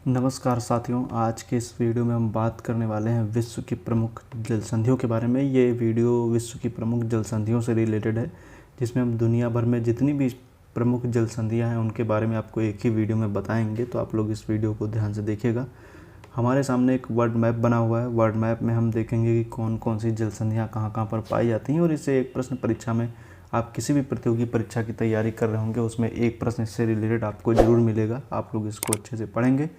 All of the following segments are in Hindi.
नमस्कार साथियों, आज के इस वीडियो में हम बात करने वाले हैं विश्व की प्रमुख जल संधियों के बारे में। ये वीडियो विश्व की प्रमुख जल संधियों से रिलेटेड है, जिसमें हम दुनिया भर में जितनी भी प्रमुख जल संधियाँ हैं उनके बारे में आपको एक ही वीडियो में बताएंगे। तो आप लोग इस वीडियो को ध्यान से देखिएगा। हमारे सामने एक वर्ल्ड मैप बना हुआ है। वर्ल्ड मैप में हम देखेंगे कि कौन कौन सी जल संधियाँ कहाँ कहाँ पर पाई जाती हैं, और इससे एक प्रश्न परीक्षा में आप किसी भी प्रतियोगी परीक्षा की तैयारी कर रहे होंगे उसमें एक प्रश्न इससे रिलेटेड आपको ज़रूर मिलेगा। आप लोग इसको अच्छे से पढ़ेंगे।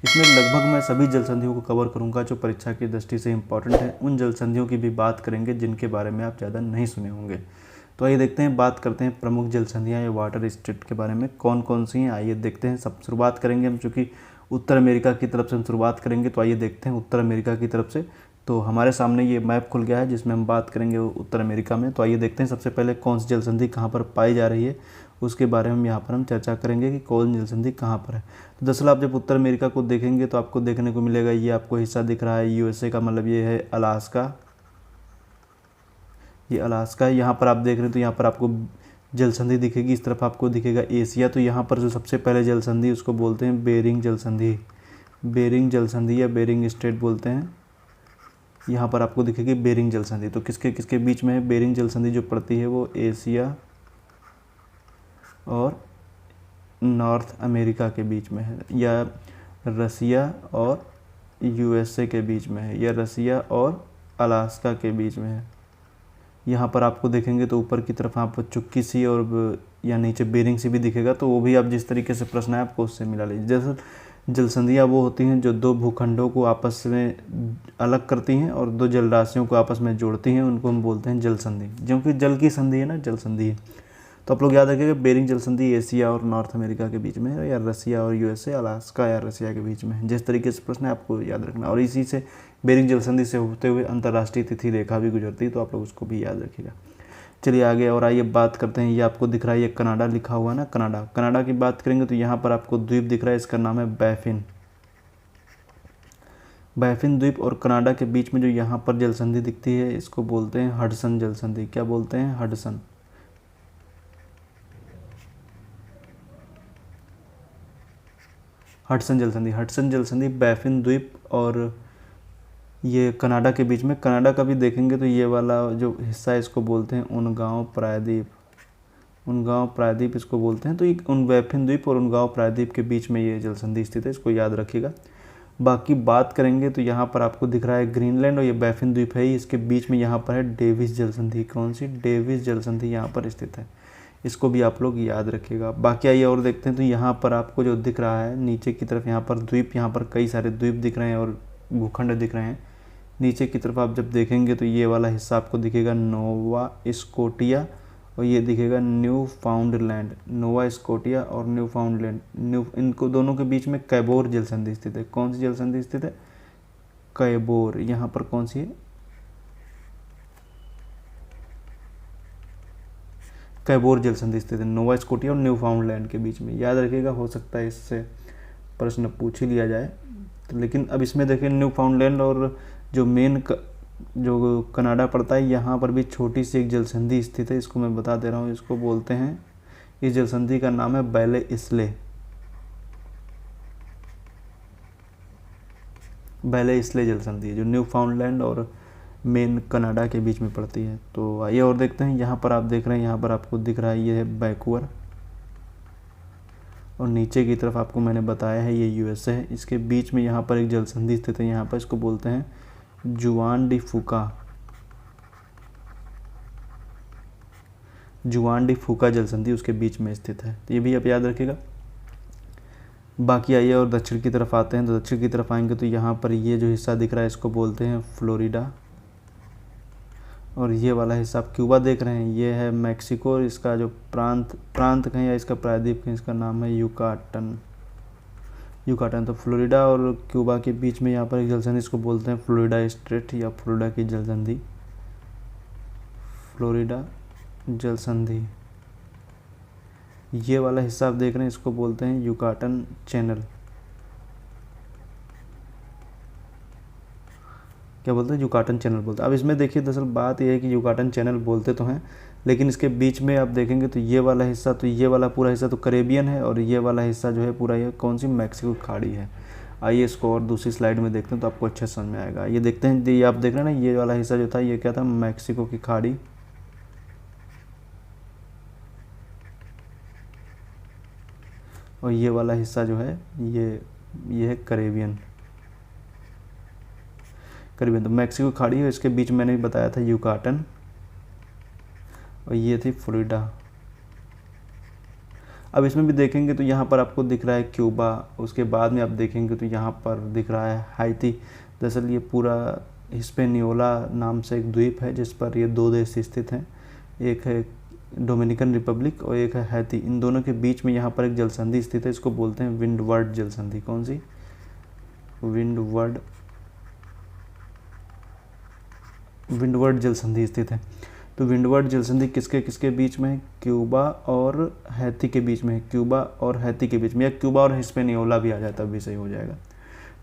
इसमें लगभग मैं सभी जल संधियों को कवर करूंगा जो परीक्षा की दृष्टि से इम्पॉर्टेंट है। उन जल संधियों की भी बात करेंगे जिनके बारे में आप ज़्यादा नहीं सुने होंगे। तो आइए देखते हैं, बात करते हैं प्रमुख जल संधियाँ या वाटर स्टेट के बारे में कौन कौन सी हैं। आइए देखते हैं। सब शुरुआत करेंगे हम, चूँकि उत्तर अमेरिका की तरफ से हम शुरुआत करेंगे, तो आइए देखते हैं उत्तर अमेरिका की तरफ से। तो हमारे सामने ये मैप खुल गया है जिसमें हम बात करेंगे उत्तर अमेरिका में। तो आइए देखते हैं सबसे पहले कौन सी जल संधि कहाँ पर पाई जा रही है, उसके बारे में यहाँ पर हम चर्चा करेंगे कि कौन जल संधि कहाँ पर है। तो दरअसल आप जब उत्तर अमेरिका को देखेंगे तो आपको देखने को मिलेगा, ये आपको हिस्सा दिख रहा है यूएसए का, मतलब ये है अलास्का। ये अलास्का है। यहाँ पर आप देख रहे हैं तो यहाँ पर आपको जल संधि दिखेगी। इस तरफ आपको दिखेगा एशिया। तो यहाँ पर जो सबसे पहले जल संधि उसको बोलते हैं बेरिंग जल संधि। बेरिंग जल संधि या बेरिंग स्ट्रेट बोलते हैं। यहाँ पर आपको दिखेगी बेरिंग जल संधि। तो किसके किसके बीच में है बेरिंग जल संधि? जो पड़ती है वो एशिया और नॉर्थ अमेरिका के बीच में है, या रसिया और यूएसए के बीच में है, या रसिया और अलास्का के बीच में है। यहाँ पर आपको देखेंगे तो ऊपर की तरफ आप चुक्की सी और या नीचे बेरिंग सी भी दिखेगा। तो वो भी आप जिस तरीके से प्रश्न है आपको उससे मिला लीजिए। जैसे जल संधियाँ वो होती हैं जो दो भूखंडों को आपस में अलग करती हैं और दो जल राशियों को आपस में जोड़ती हैं, उनको हम बोलते हैं जल संधि। क्योंकि जल की संधि है ना, जल संधि है। तो आप लोग याद रखिएगा बेरिंग जल संधि एशिया और नॉर्थ अमेरिका के बीच में है, या रसिया और यूएसए, अलास्का या रसिया के बीच में है। जिस तरीके से प्रश्न है आपको याद रखना। और इसी से बेरिंग जल संधि से होते हुए अंतर्राष्ट्रीय तिथि रेखा भी गुजरती है, तो आप लोग उसको भी याद रखिएगा। चलिए आगे और आइए बात करते हैं। ये आपको दिख रहा है, ये कनाडा लिखा हुआ है ना, कनाडा। कनाडा की बात करेंगे तो यहाँ पर आपको द्वीप दिख रहा है, इसका नाम है बैफिन। बैफिन द्वीप और कनाडा के बीच में जो यहाँ पर जल संधि दिखती है इसको बोलते हैं हडसन जल संधि। क्या बोलते हैं? हडसन। हडसन जल संधि। हडसन जल संधि बैफिन द्वीप और ये कनाडा के बीच में। कनाडा का भी देखेंगे तो ये वाला जो हिस्सा है इसको बोलते हैं उनगांव प्रायद्वीप। उनगांव प्रायद्वीप इसको बोलते हैं। तो ये उन बैफिन द्वीप और उनगांव प्रायद्वीप के बीच में ये जल संधि स्थित है, इसको याद रखिएगा। बाकी बात करेंगे तो यहाँ पर आपको दिख रहा है ग्रीनलैंड और ये बैफिन द्वीप है, इसके बीच में यहाँ पर है डेविस जल संधि। कौन सी? डेविस जल संधि यहाँ पर स्थित है, इसको भी आप लोग याद रखिएगा। बाकी आइए और देखते हैं। तो यहाँ पर आपको जो दिख रहा है नीचे की तरफ, यहाँ पर द्वीप, यहाँ पर कई सारे द्वीप दिख रहे हैं और भूखंड दिख रहे हैं। नीचे की तरफ आप जब देखेंगे तो ये वाला हिस्सा आपको दिखेगा नोवा स्कोटिया, और ये दिखेगा न्यू फाउंडलैंड। नोवा स्कोटिया और न्यू फाउंडलैंड, इनको दोनों के बीच में कैबोर जल संधि स्थित है। कौन सी जल संधि स्थित है? कैबोर। यहाँ पर कौन सी है? कैबोर जल संधि स्थित है नोवा स्कोटिया और न्यू फाउंडलैंड के बीच में। याद रखिएगा, हो सकता है इससे प्रश्न पूछ ही लिया जाए। तो लेकिन अब इसमें देखें न्यू फाउंडलैंड और जो मेन जो कनाडा पड़ता है, यहाँ पर भी छोटी सी एक जल संधि स्थित है, इसको मैं बता दे रहा हूँ। इसको बोलते हैं, इस जल संधि का नाम है बैले इसले। बैले इसले जल संधि जो न्यू फाउंडलैंड और मेन कनाडा के बीच में पड़ती है। तो आइए और देखते हैं। यहाँ पर आप देख रहे हैं, यहाँ पर आपको दिख रहा है ये है वैंकूवर, और नीचे की तरफ आपको मैंने बताया है ये यूएसए है। इसके बीच में यहाँ पर एक जल संधि स्थित है, यहाँ पर इसको बोलते हैं जुआन डी फूका। जुआन डी फूका जल संधि उसके बीच में स्थित है, तो ये भी आप याद रखिएगा। बाकी आइए और दक्षिण की तरफ आते हैं। तो दक्षिण की तरफ आएंगे तो यहाँ पर ये जो हिस्सा दिख रहा है इसको बोलते हैं फ्लोरिडा, और ये वाला हिस्सा आप क्यूबा देख रहे हैं, ये है मैक्सिको, और इसका जो प्रांत कहें या इसका प्रायद्वीप कहें, इसका नाम है युकाटन। युकाटन। तो फ्लोरिडा और क्यूबा के बीच में यहाँ पर एक जल संधि, इसको बोलते हैं फ्लोरिडा स्ट्रेट या फ्लोरिडा की जल संधि। फ्लोरिडा जल संधि। ये वाला हिस्सा आप देख रहे हैं इसको बोलते हैं युकाटन चैनल। क्या बोलते हैं? युकाटन चैनल बोलते हैं। अब इसमें देखिए, दरअसल बात यह है कि युकाटन चैनल बोलते तो हैं, लेकिन इसके बीच में आप देखेंगे तो ये वाला हिस्सा, तो ये वाला पूरा हिस्सा तो कैरेबियन है, और ये वाला हिस्सा जो है पूरा ये कौन सी? मैक्सिको खाड़ी है। आइए इसको और दूसरी स्लाइड में देखते हैं तो आपको अच्छे समझ में आएगा। ये देखते हैं, ये आप देख रहे हैं ना, ये वाला हिस्सा जो था ये क्या था, मैक्सिको की खाड़ी, और ये वाला हिस्सा जो है ये है करेबियन। तो मैक्सिको खाड़ी है, इसके बीच मैंने भी बताया था यूकाटन, और ये थी फ्लोरिडा। अब इसमें भी देखेंगे तो यहाँ पर आपको दिख रहा है क्यूबा, उसके बाद में आप देखेंगे तो यहाँ पर दिख रहा है हाइती। दरअसल ये पूरा हिस्पेनियोला नाम से एक द्वीप है जिस पर ये 2 देश स्थित हैं, एक है डोमिनिकन रिपब्लिक और एक है हैती। इन दोनों के बीच में यहाँ पर एक जलसंधि स्थित है, इसको बोलते हैं विंडवर्ड जलसंधि। कौन सी? विंडवर्ड जलसंधि स्थित है। तो विंडवर्ड जलसंधि किसके किसके बीच में है? क्यूबा और हैती के बीच में है, क्यूबा और हैती के बीच में, या क्यूबा और हिस्पेनियोला भी आ जाता भी सही हो जाएगा।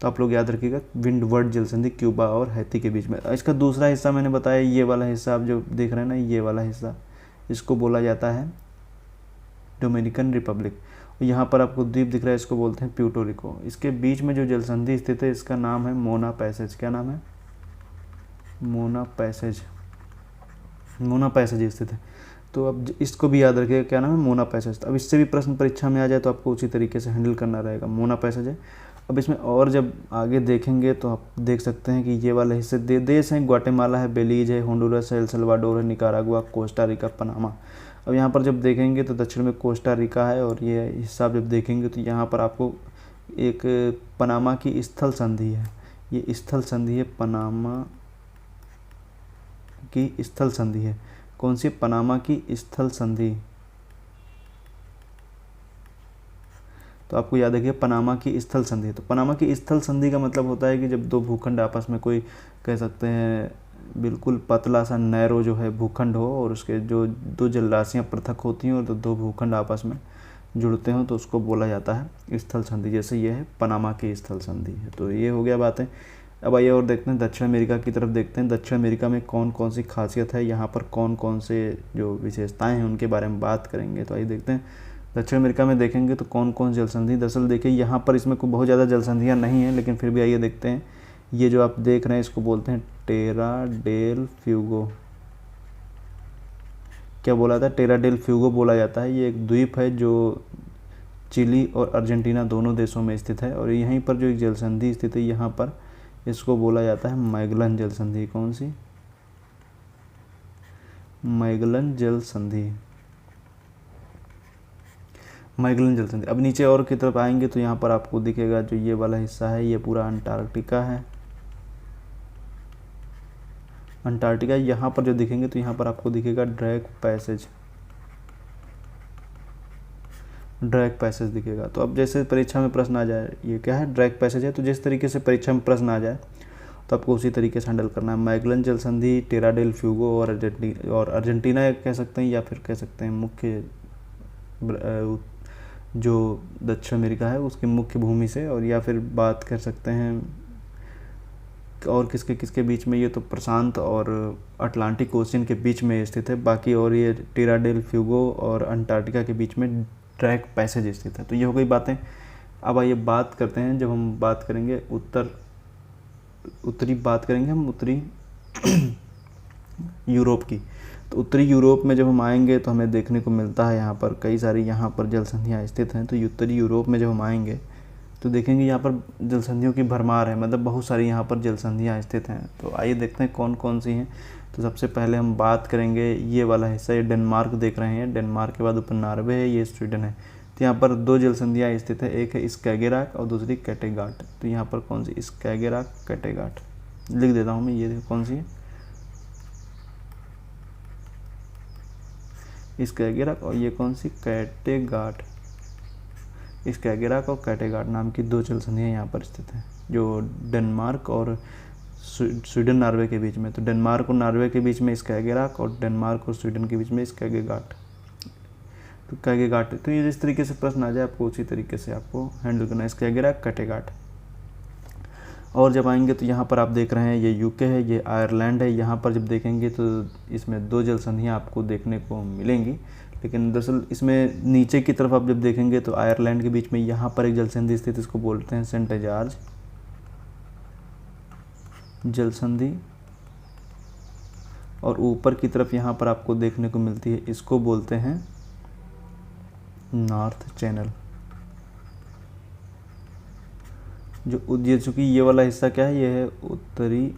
तो आप लोग याद रखिएगा, विंडवर्ड जलसंधि क्यूबा और हैती के बीच में। इसका दूसरा हिस्सा मैंने बताया, ये वाला हिस्सा आप जो देख रहे हैं ना, ये वाला हिस्सा, इसको बोला जाता है डोमिनिकन रिपब्लिक। यहाँ पर आपको द्वीप दिख रहा है, इसको बोलते हैं प्यूर्टो रिको। इसके बीच में जो जलसंधि स्थित है इसका नाम है मोना पैसेज। क्या नाम है? मोना पैसेज स्थित है। तो अब इसको भी याद रखिएगा, क्या नाम है? मोना पैसेज। अब इससे भी प्रश्न परीक्षा में आ जाए तो आपको उसी तरीके से हैंडल करना रहेगा। मोना पैसेज है। अब इसमें और जब आगे देखेंगे तो आप देख सकते हैं कि ये वाले हिस्से देश हैं, ग्वाटेमाला है, बेलीज है, होंडुरस है, एल सल्वाडोर है, निकारागुआ, कोस्टा रिका, पनामा। अब यहाँ पर जब देखेंगे तो दक्षिण में कोस्टा रिका है, और ये हिस्सा जब देखेंगे तो यहाँ पर आपको एक पनामा की स्थल संधि है। ये स्थल संधि है, पनामा की स्थल संधि है। कौन सी? पनामा की स्थल संधि। तो आपको याद रखिए, पनामा की स्थल संधि। तो पनामा की स्थल संधि का मतलब होता है कि जब 2 भूखंड आपस में, कोई कह सकते हैं बिल्कुल पतला सा नैरो जो है भूखंड हो, और उसके जो 2 जलराशियाँ पृथक होती हैं और 2 भूखंड आपस में जुड़ते हो, तो उसको बोला जाता है स्थल संधि। जैसे ये है पनामा की स्थल संधि है। तो ये हो गया बातें। अब आइए और देखते हैं दक्षिण अमेरिका की तरफ देखते हैं। दक्षिण अमेरिका में कौन कौन सी खासियत है, यहाँ पर कौन कौन से जो विशेषताएं हैं उनके बारे में बात करेंगे। तो आइए देखते हैं दक्षिण अमेरिका में देखेंगे तो कौन कौन जलसंधि। दरअसल देखिए यहाँ पर इसमें कोई बहुत ज़्यादा जलसंधियाँ नहीं हैं, लेकिन फिर भी आइए देखते हैं। ये जो आप देख रहे हैं इसको बोलते हैं टेरा डेल फ्यूगो। क्या बोला था? टेरा डेल फ्यूगो बोला जाता है। ये एक द्वीप है जो चिली और अर्जेंटीना दोनों देशों में स्थित है, और यहीं पर जो एक जलसंधि स्थित है यहाँ पर, इसको बोला जाता है मैगलन जल संधि। कौन सी? मैगलन जल संधि। मैगलन जल संधि। अब नीचे और की तरफ आएंगे तो यहाँ पर आपको दिखेगा जो ये वाला हिस्सा है, ये पूरा अंटार्कटिका है। अंटार्कटिका यहाँ पर जो दिखेंगे तो यहाँ पर आपको दिखेगा ड्रैक पैसेज दिखेगा। तो अब जैसे परीक्षा में प्रश्न आ जाए, ये क्या है? ड्रैक पैसेज है। तो जिस तरीके से परीक्षा में प्रश्न आ जाए तो आपको उसी तरीके से हैंडल करना है। मैगलन जल संधि, टेरा डेल फ्यूगो और अर्जेंटीना कह सकते हैं, या फिर कह सकते हैं मुख्य जो दक्षिण अमेरिका है उसकी मुख्य भूमि से, और या फिर बात कर सकते हैं और किसके किसके बीच में, ये तो प्रशांत और अटलांटिक ओशियन के बीच में स्थित है बाकी, और ये टेरा डेल फ्यूगो और अंटार्कटिका के बीच में ड्रैक पैसेज स्थित है। तो ये हो गई बातें। अब आइए बात करते हैं, जब हम बात करेंगे उत्तरी बात करेंगे हम उत्तरी यूरोप की। तो उत्तरी यूरोप में जब हम आएंगे तो हमें देखने को मिलता है यहाँ पर कई सारी यहाँ पर जलसंधियाँ स्थित हैं। तो उत्तरी यूरोप में जब हम आएंगे तो देखेंगे यहाँ पर जलसंधियों की भरमार है, मतलब बहुत सारी यहाँ पर जलसंधियाँ स्थित हैं। तो आइए देखते हैं कौन कौन सी हैं। तो सबसे पहले हम बात करेंगे ये वाला हिस्सा, ये डेनमार्क देख रहे हैं। डेनमार्क के बाद ऊपर नॉर्वे है, ये स्वीडन है। तो यहाँ पर 2 जलसंधियाँ स्थित है, एक है स्कैगेराक और दूसरी कैटेगाट। तो यहाँ पर कौन सी? स्कैगेराक, कैटेगाट लिख देता हूँ मैं। ये देखो कौन सी है, स्कैगेराक, और ये कौन सी? कैटेगाट। स्कैगेराक और कैटेगाट नाम की 2 जलसंधियाँ यहाँ पर स्थित हैं, जो डेनमार्क और स्वीडन नॉर्वे के बीच में। तो डेनमार्क और नॉर्वे के बीच में स्कैगेराक, और डेनमार्क और स्वीडन के बीच में स्कैगेगाट। तो कैटेगाट। तो ये जिस तरीके से प्रश्न आ जाए आपको उसी तरीके से आपको हैंडल करना है, स्कैगेराक, कैटेगाट। और जब आएंगे तो यहाँ पर आप देख रहे हैं ये यूके है, ये आयरलैंड है। यहाँ पर जब देखेंगे तो इसमें 2 जलसंधियाँ आपको देखने को मिलेंगी, लेकिन दरअसल इसमें नीचे की तरफ आप जब देखेंगे तो आयरलैंड के बीच में यहाँ पर एक जल संधि स्थित, इसको बोलते हैं सेंट जॉर्ज जल संधि, और ऊपर की तरफ यहाँ पर आपको देखने को मिलती है, इसको बोलते हैं नॉर्थ चैनल। जो ये चूँकि ये वाला हिस्सा क्या है, ये है उत्तरी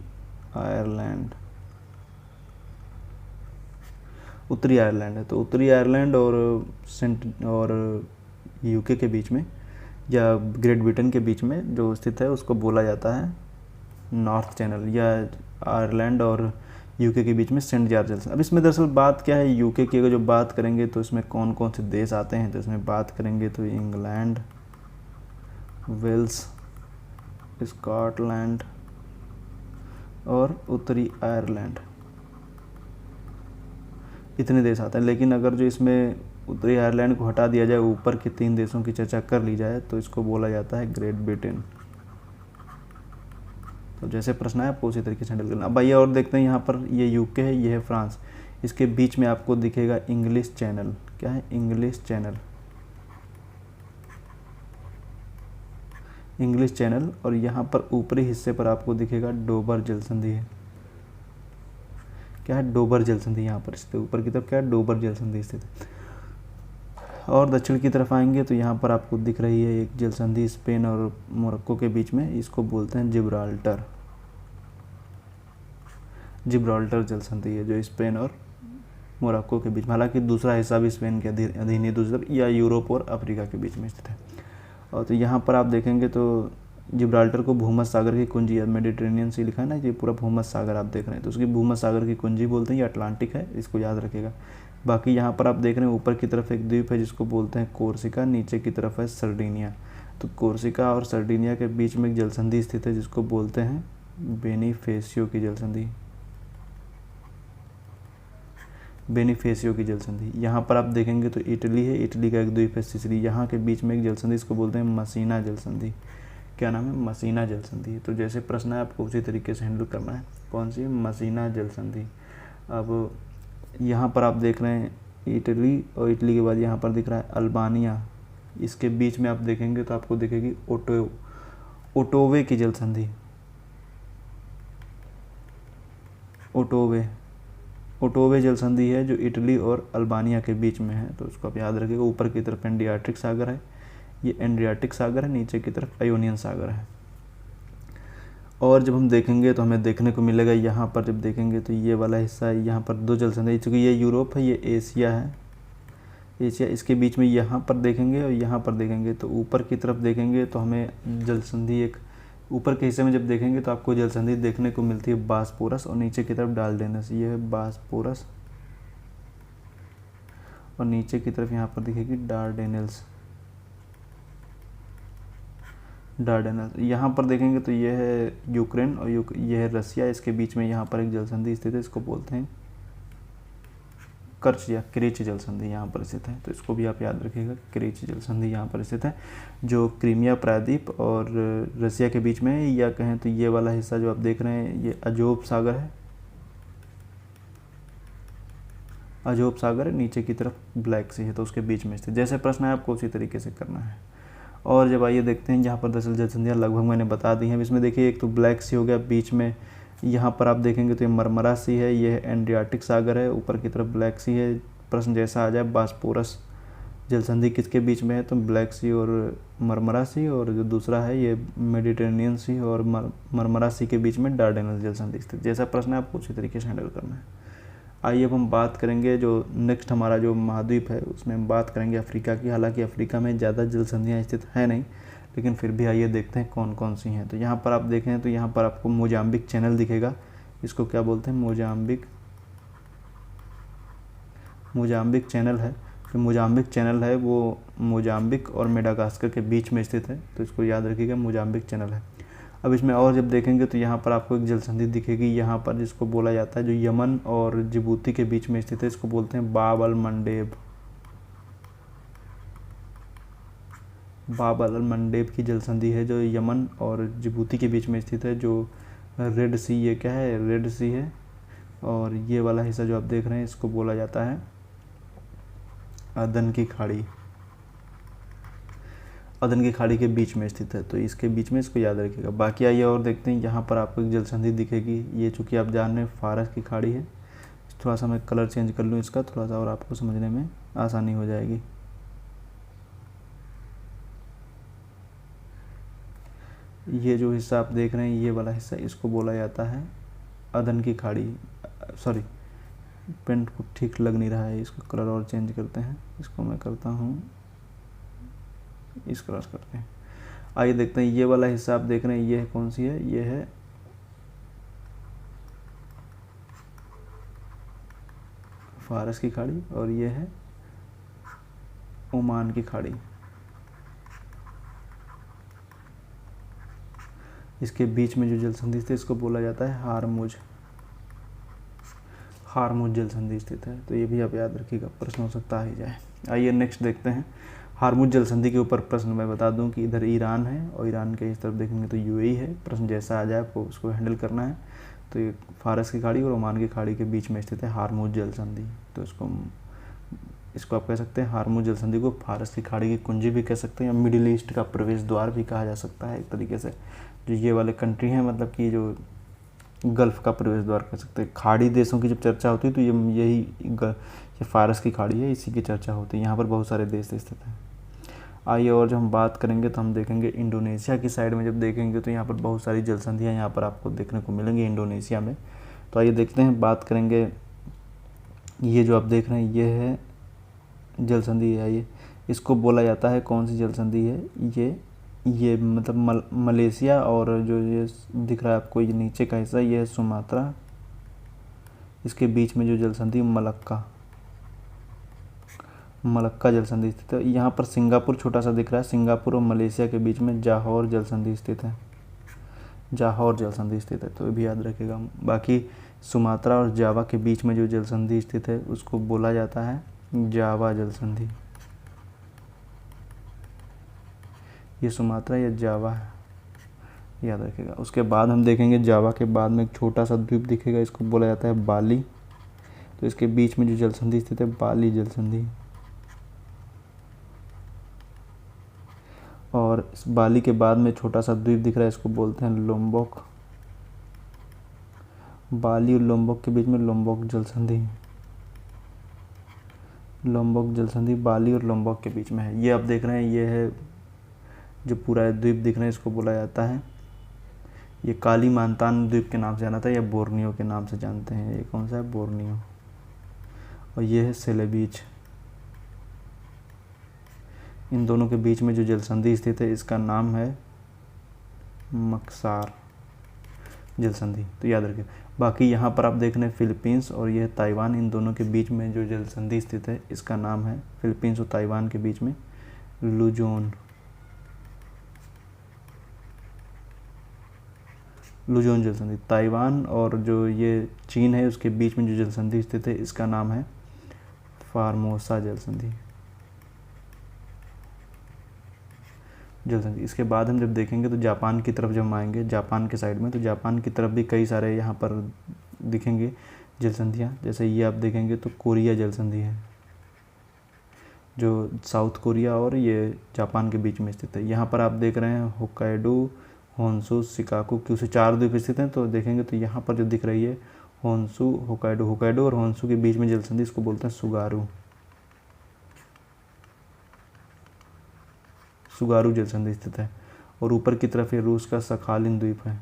आयरलैंड, उत्तरी आयरलैंड है। तो उत्तरी आयरलैंड और यूके के बीच में या ग्रेट ब्रिटेन के बीच में जो स्थित है उसको बोला जाता है नॉर्थ चैनल, या आयरलैंड और यूके के बीच में सेंट जॉर्ज जल संधि। अब इसमें दरअसल बात क्या है, यूके की अगर जो बात करेंगे तो इसमें कौन कौन से देश आते हैं, तो इसमें बात करेंगे तो इंग्लैंड, वेल्स, स्कॉटलैंड और उत्तरी आयरलैंड, इतने देश आते हैं। लेकिन अगर जो इसमें उत्तरी आयरलैंड को हटा दिया जाए, ऊपर के 3 देशों की चर्चा कर ली जाए, तो इसको बोला जाता है ग्रेट ब्रिटेन। तो जैसे प्रश्न है आपको उसी तरीके से हैंडल करना। अब आइए और देखते हैं, यहाँ पर ये यूके है, ये है फ्रांस, इसके बीच में आपको दिखेगा इंग्लिश चैनल। क्या है? English channel, English channel. और यहाँ पर ऊपरी हिस्से पर आपको दिखेगा डोबर जल संधि है। क्या है? डोबर जल संधि यहाँ पर स्थित, ऊपर की तरफ क्या है? डोबर जल संधि स्थित है। और दक्षिण की तरफ आएंगे तो यहाँ पर आपको दिख रही है एक जल संधि स्पेन और मोरक्को के बीच में, इसको बोलते हैं जिब्राल्टर, जिब्राल्टर जल संधि है जो स्पेन और मोरक्को के बीच में, हालांकि दूसरा हिस्सा भी स्पेन के अधीन है दूसरी तरफ, या यूरोप और अफ्रीका के बीच में स्थित है। और तो यहाँ पर आप देखेंगे तो जिब्राल्टर को भूमध्य सागर की कुंजी, मेडिटेरेनियन सी लिखा है ना, ये पूरा भूमध्य सागर आप देख रहे हैं, तो उसकी भूमध्य सागर की कुंजी बोलते हैं, ये अटलांटिक है, इसको याद रखिएगा। बाकी यहाँ पर आप देख रहे हैं ऊपर की तरफ एक द्वीप है जिसको बोलते हैं कोर्सिका, नीचे की तरफ है सर्डिनिया। तो कोर्सिका और सर्डिनिया के बीच में एक जल संधि स्थित है जिसको बोलते हैं बेनिफेसियो की जल संधि, बेनिफेसियो की जल संधि। यहाँ पर आप देखेंगे तो इटली है, इटली का एक द्वीप है सिसिली, यहाँ के बीच में एक जल संधि, इसको बोलते हैं मसीना जल संधि। क्या नाम है? मसीना जल संधि। तो जैसे प्रश्न है आपको उसी तरीके से हैंडल करना है। कौन सी? मसीना जल संधि। अब यहाँ पर आप देख रहे हैं इटली, और इटली के बाद यहाँ पर दिख रहा है अल्बानिया, इसके बीच में आप देखेंगे तो आपको दिखेगी ओटोवे की जल संधि, ओटोवे जल संधि है जो इटली और अल्बानिया के बीच में है। तो उसको आप याद रखिएगा। ऊपर की तरफ एड्रियाटिक सागर है, ये एड्रियाटिक सागर है, नीचे की तरफ आयोनियन सागर है। और जब हम देखेंगे तो हमें देखने को मिलेगा, यहाँ पर जब देखेंगे तो ये वाला हिस्सा है, यहाँ पर 2 जल संधि, चूँकि ये यूरोप है, ये एशिया है, एशिया, इसके बीच में यहाँ पर देखेंगे और यहाँ पर देखेंगे तो ऊपर की तरफ देखेंगे तो हमें जल संधि एक ऊपर के हिस्से में जब देखेंगे तो आपको जल संधि देखने को मिलती है बास्पोरस, और नीचे की तरफ डार्डेनल्स, ये है बास्पोरस, और नीचे की तरफ यहाँ पर दिखेगी डार्डेनल्स, डार्डेनल्स। यहाँ पर देखेंगे तो ये है यूक्रेन और ये है रसिया, इसके बीच में यहाँ पर एक जल संधि स्थित है, इसको बोलते हैं कर्च या क्रीच जल संधि यहाँ पर स्थित है। तो इसको भी आप याद रखिएगा, क्रीच जल संधि यहाँ पर स्थित है, जो क्रीमिया प्रायद्वीप और रसिया के बीच में है, या कहें तो ये वाला हिस्सा जो आप देख रहे हैं ये अजोब सागर है, अजोब सागर है, नीचे की तरफ ब्लैक सी है, तो उसके बीच में स्थित। जैसे प्रश्न है आपको उसी तरीके से करना है। और जब आइए देखते हैं, यहाँ पर दरअसल जल संधियाँ लगभग मैंने बता दी हैं। इसमें देखिए एक तो ब्लैक सी हो गया, बीच में यहाँ पर आप देखेंगे तो ये मरमरा सी है, ये एड्रियाटिक सागर है, ऊपर की तरफ ब्लैक सी है। प्रश्न जैसा आ जाए बास्पोरस जल संधि किसके बीच में है, तो ब्लैक सी और मरमरा सी, और जो दूसरा है ये मेडिटेरेनियन सी और मरमरा सी के बीच में डार्डेनल्स जल संधि स्थित। जैसा प्रश्न है आपको उसी तरीके से हैंडल करना है। आइए अब हम बात करेंगे जो नेक्स्ट हमारा जो महाद्वीप है उसमें हम बात करेंगे अफ्रीका की। हालांकि अफ्रीका में ज़्यादा जल संधियाँ स्थित है नहीं, लेकिन फिर भी आइए देखते हैं कौन कौन सी हैं। तो यहाँ पर आप देखें तो यहाँ पर आपको मोजाम्बिक चैनल दिखेगा, इसको क्या बोलते हैं? मोजाम्बिक चैनल है। जो मोजाम्बिक चैनल है वो मोजाम्बिक और मेडागास्कर के बीच में स्थित है, तो इसको याद रखिएगा, मोजाम्बिक चैनल है। अब इसमें और जब देखेंगे तो यहाँ पर आपको एक जल संधि दिखेगी यहाँ पर, जिसको बोला जाता है, जो यमन और जिबूती के बीच में स्थित है, इसको बोलते हैं बाब अल मंडेब, बाब अल मंडेब की जल संधि है जो यमन और जिबूती के बीच में स्थित है। जो रेड सी, ये क्या है? रेड सी है, और ये वाला हिस्सा जो आप देख रहे हैं इसको बोला जाता है अदन की खाड़ी अदन की खाड़ी के बीच में स्थित है, तो इसके बीच में इसको याद रखिएगा। बाकी आइए और देखते हैं, यहाँ पर आपको एक जल संधि दिखेगी। ये चूँकि आप जान रहे हैं फारस की खाड़ी है। थोड़ा सा मैं कलर चेंज कर लूँ इसका, थोड़ा सा और आपको समझने में आसानी हो जाएगी। ये जो हिस्सा आप देख रहे हैं, ये वाला हिस्सा, इसको बोला जाता है अदन की खाड़ी। सॉरी, पेंट को ठीक लग नहीं रहा है, इसको कलर और चेंज करते हैं। इसको मैं करता हूँ इस कलर करते हैं। आइए देखते हैं, ये वाला हिस्सा आप देख रहे हैं, ये कौन सी है? ये है फारस की खाड़ी और ये है ओमान की खाड़ी। इसके बीच में जो जल संधि स्थित है इसको बोला जाता है हारमुज जल संधि स्थित है। तो ये भी आप याद रखिएगा, प्रश्न हो सकता ही जाए। आइए नेक्स्ट देखते हैं। हारमुज जल संधि के ऊपर प्रश्न मैं बता दूं कि इधर ईरान है और ईरान के इस तरफ देखेंगे तो यूएई है। प्रश्न जैसा आ जाए आपको उसको हैंडल करना है। तो ये फारस की खाड़ी और ओमान की खाड़ी के बीच में स्थित है हारमुज जल संधि। तो इसको आप कह सकते हैं हारमुज जल संधि को फारस की खाड़ी की कुंजी भी कह सकते हैं, या मिडिल ईस्ट का प्रवेश द्वार भी कहा जा सकता है एक तरीके से। जो ये वाले कंट्री हैं, मतलब कि जो गल्फ़ का प्रवेश द्वार कह सकते हैं। खाड़ी देशों की जब चर्चा होती है तो ये फारस की खाड़ी है, इसी की चर्चा होती है। यहाँ पर बहुत सारे देश स्थित हैं। आइए और जब हम बात करेंगे तो हम देखेंगे इंडोनेशिया की साइड में, जब देखेंगे तो यहाँ पर बहुत सारी जल संधियाँ यहाँ पर आपको देखने को मिलेंगी इंडोनेशिया में। तो आइए देखते हैं, बात करेंगे। ये जो आप देख रहे हैं ये है जल संधि है। ये इसको बोला जाता है, कौन सी जल संधि है? ये मतलब मलेशिया और जो ये दिख रहा है आपको ये नीचे का हिस्सा, ये है सुमात्रा। इसके बीच में जो जल संधि मलक्का जल संधि स्थित है। यहाँ पर सिंगापुर छोटा सा दिख रहा है, सिंगापुर और मलेशिया के बीच में जाहौर जल संधि स्थित है। जाहौर जल संधि स्थित है, तो ये भी याद रखिएगा। बाकी सुमात्रा और जावा के बीच में जो जल संधि स्थित है उसको बोला जाता है जावा जल संधि। ये सुमात्रा या जावा है, याद रखिएगा। उसके बाद हम देखेंगे जावा के बाद में एक छोटा सा द्वीप दिखेगा, इसको बोला जाता है बाली। तो इसके बीच में जो जल संधि स्थित है बाली जल संधि। और इस बाली के बाद में छोटा सा द्वीप दिख रहा है, इसको बोलते हैं लोम्बोक। बाली और लोम्बोक के बीच में लोम्बोक जल संधि। लोम्बोक जल संधि बाली और लोम्बोक के बीच में है। ये आप देख रहे हैं, ये है जो पूरा द्वीप दिख रहा है, इसको बोला जाता है, ये कालीमांतान द्वीप के नाम से जाना था या बोर्नियो के नाम से जानते हैं। ये कौन सा है? बोर्नियो। और ये है सेलेबीच। इन दोनों के बीच में जो जल संधि स्थित है इसका नाम है मक्सार जल संधि। तो याद रखिए। बाकी यहाँ पर आप देख रहे हैं फिलीपींस और यह ताइवान, इन दोनों के बीच में जो जल संधि स्थित है इसका नाम है, फिलीपींस और ताइवान के बीच में, लुजोन जल संधि। ताइवान और जो ये चीन है उसके बीच में जो जल संधि स्थित है इसका नाम है फार्मोसा जल संधि। इसके बाद हम जब देखेंगे तो जापान की तरफ जब हम आएंगे, जापान के साइड में, तो जापान की तरफ भी कई सारे यहाँ पर दिखेंगे जल संधियाँ। जैसे ये आप देखेंगे तो कोरिया जल संधि है, जो साउथ कोरिया और ये जापान के बीच में स्थित है। यहाँ पर आप देख रहे हैं होक्काइडो, होन्शु, शिकागो, क्यों से 4 द्वीप स्थित हैं। तो देखेंगे तो यहाँ पर जो दिख रही है होन्शु, होक्काइडो और होन्शु के बीच में जल संधि, इसको बोलते हैं सुगारू जल संधि स्थित है। और ऊपर की तरफ ये रूस का सखालिन द्वीप है,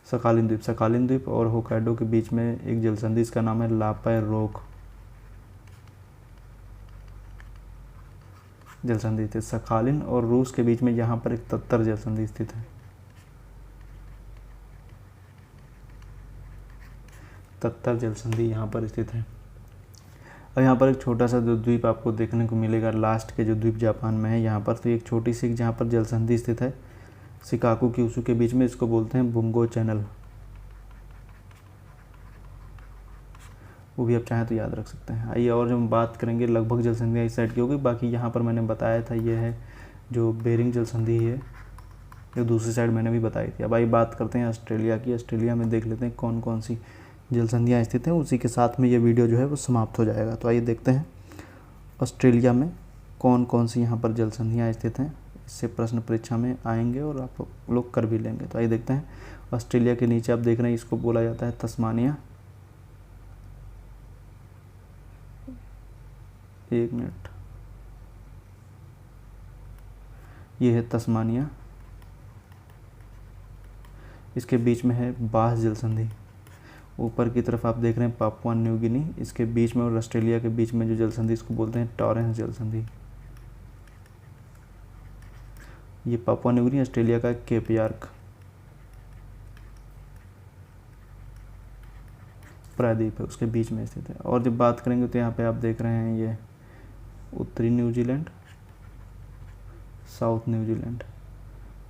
सखालिन द्वीप और होक्काइडो के बीच में एक जल संधि, इसका नाम है लापाई रोक जल संधि स्थित। सखालिन और रूस के बीच में यहाँ पर एक तत्तर जल संधि स्थित है, तत्तर जल संधि यहाँ पर स्थित है। और यहाँ पर एक छोटा सा जो द्वीप आपको देखने को मिलेगा, लास्ट के जो द्वीप जापान में है यहाँ पर, तो एक छोटी सी जहाँ पर जल संधि स्थित है शिकागो क्यूशू के बीच में, इसको बोलते हैं बुंगो चैनल। वो भी आप चाहें तो याद रख सकते हैं। आइए और जब हम बात करेंगे, लगभग जल संधियाँ इस साइड की होगी। बाकी यहाँ पर मैंने बताया था ये है जो बेरिंग जल संधि है, जो दूसरी साइड मैंने भी बताई थी। अब आइए बात करते हैं ऑस्ट्रेलिया की। ऑस्ट्रेलिया में देख लेते हैं कौन कौन सी जल संधियाँ स्थित हैं, उसी के साथ में ये वीडियो जो है वो समाप्त हो जाएगा। तो आइए देखते हैं ऑस्ट्रेलिया में कौन कौन सी यहाँ पर जल संधियाँ स्थित हैं, इससे प्रश्न परीक्षा में आएंगे और आप लोग कर भी लेंगे। तो आइए देखते हैं। ऑस्ट्रेलिया के नीचे आप देख रहे हैं, इसको बोला जाता है तस्मानिया। एक मिनट, ये है तस्मानिया। इसके बीच में है बास जल संधि। ऊपर की तरफ आप देख रहे हैं पापुआ न्यू गिनी, इसके बीच में और ऑस्ट्रेलिया के बीच में जो जल संधि, इसको बोलते हैं टॉरेंस जल संधि। ये पापुआ न्यू गिनी, ऑस्ट्रेलिया का केप यार्क प्रायद्वीप है, उसके बीच में स्थित है। और जब बात करेंगे तो यहाँ पे आप देख रहे हैं ये उत्तरी न्यूजीलैंड, साउथ न्यूजीलैंड,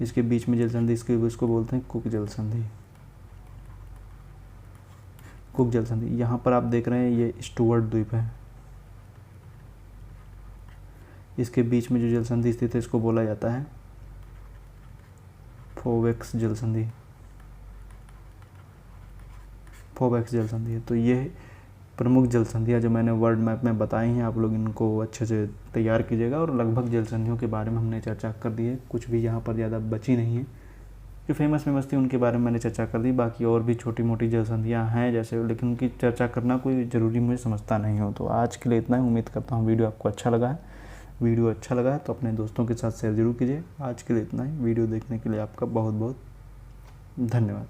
इसके बीच में जल संधि, इसको बोलते हैं कुक जल संधि। कुक जल संधि, यहाँ पर आप देख रहे हैं ये स्टुअर्ट द्वीप है, इसके बीच में जो जल संधि स्थित है इसको बोला जाता है फोवेक्स जल संधि। फोवेक्स जल संधि है। तो ये प्रमुख जल संधियाँ जो मैंने वर्ल्ड मैप में बताई हैं, आप लोग इनको अच्छे से तैयार कीजिएगा। और लगभग जल संधियों के बारे में हमने चर्चा कर दी है, कुछ भी यहाँ पर ज़्यादा बची नहीं है। जो फेमस थी उनके बारे में मैंने चर्चा कर दी, बाकी और भी छोटी मोटी जल संधियाँ हैं जैसे, लेकिन उनकी चर्चा करना कोई ज़रूरी मुझे समझता नहीं हो। तो आज के लिए इतना ही। उम्मीद करता हूँ वीडियो आपको अच्छा लगा है। वीडियो अच्छा लगा है तो अपने दोस्तों के साथ शेयर जरूर कीजिए। आज के लिए इतना ही। वीडियो देखने के लिए आपका बहुत बहुत धन्यवाद।